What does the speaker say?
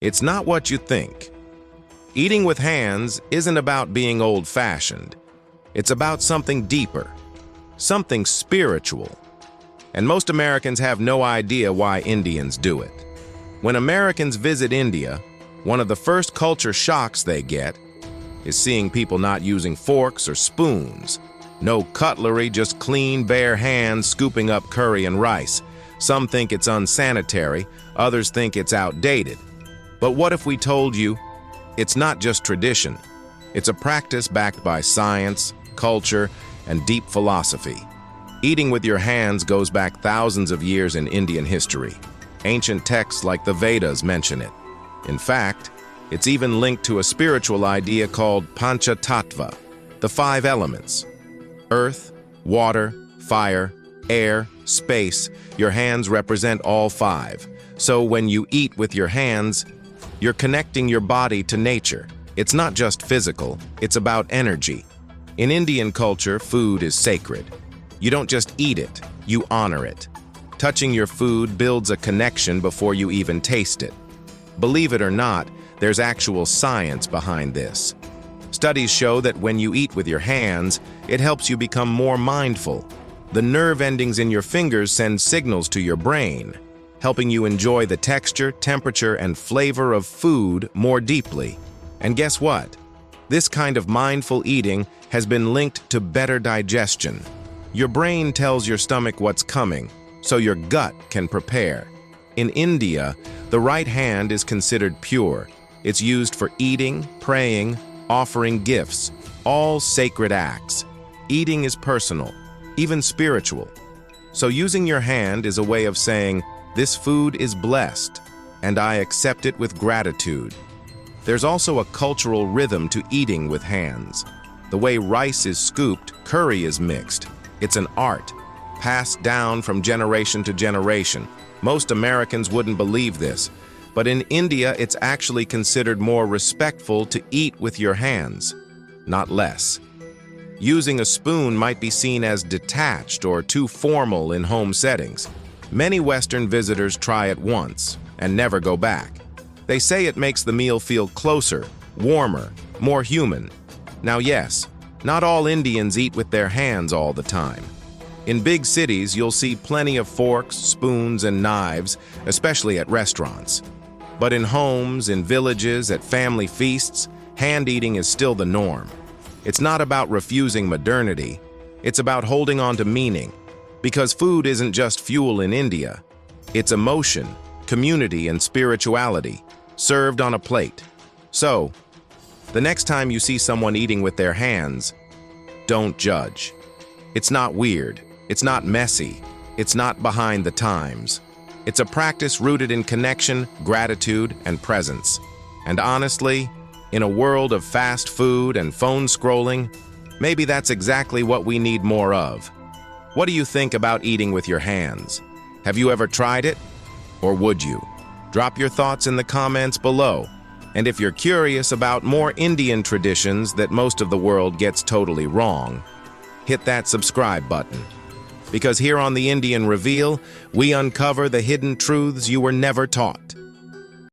It's not what you think. Eating with hands isn't about being old-fashioned. It's about something deeper, something spiritual. And most Americans have no idea why Indians do it. When Americans visit India, one of the first culture shocks they get is seeing people not using forks or spoons. No cutlery, just clean, bare hands scooping up curry and rice. Some think it's unsanitary, others think it's outdated. But what if we told you it's not just tradition? It's a practice backed by science, culture, and deep philosophy. Eating with your hands goes back thousands of years in Indian history. Ancient texts like the Vedas mention it. In fact, it's even linked to a spiritual idea called Pancha Tattva, the five elements: earth, water, fire, air, space. Your hands represent all five. So when you eat with your hands, you're connecting your body to nature. It's not just physical, it's about energy. In Indian culture, food is sacred. You don't just eat it, you honor it. Touching your food builds a connection before you even taste it. Believe it or not, there's actual science behind this. Studies show that when you eat with your hands, it helps you become more mindful. The nerve endings in your fingers send signals to your brain, helping you enjoy the texture, temperature, and flavor of food more deeply. And guess what? This kind of mindful eating has been linked to better digestion. Your brain tells your stomach what's coming, so your gut can prepare. In India, the right hand is considered pure. It's used for eating, praying, offering gifts, all sacred acts. Eating is personal, even spiritual. So using your hand is a way of saying, "This food is blessed, and I accept it with gratitude." There's also a cultural rhythm to eating with hands. The way rice is scooped, curry is mixed. It's an art, passed down from generation to generation. Most Americans wouldn't believe this, but in India it's actually considered more respectful to eat with your hands, not less. Using a spoon might be seen as detached or too formal in home settings. Many Western visitors try it once and never go back. They say it makes the meal feel closer, warmer, more human. Now yes, not all Indians eat with their hands all the time. In big cities, you'll see plenty of forks, spoons, and knives, especially at restaurants. But in homes, in villages, at family feasts, hand eating is still the norm. It's not about refusing modernity, it's about holding on to meaning. Because food isn't just fuel in India, it's emotion, community, and spirituality, served on a plate. So, the next time you see someone eating with their hands, don't judge. It's not weird, it's not messy, it's not behind the times. It's a practice rooted in connection, gratitude, and presence. And honestly, in a world of fast food and phone scrolling, maybe that's exactly what we need more of. What do you think about eating with your hands? Have you ever tried it? Or would you? Drop your thoughts in the comments below. And if you're curious about more Indian traditions that most of the world gets totally wrong, hit that subscribe button. Because here on the Indian Reveal, we uncover the hidden truths you were never taught.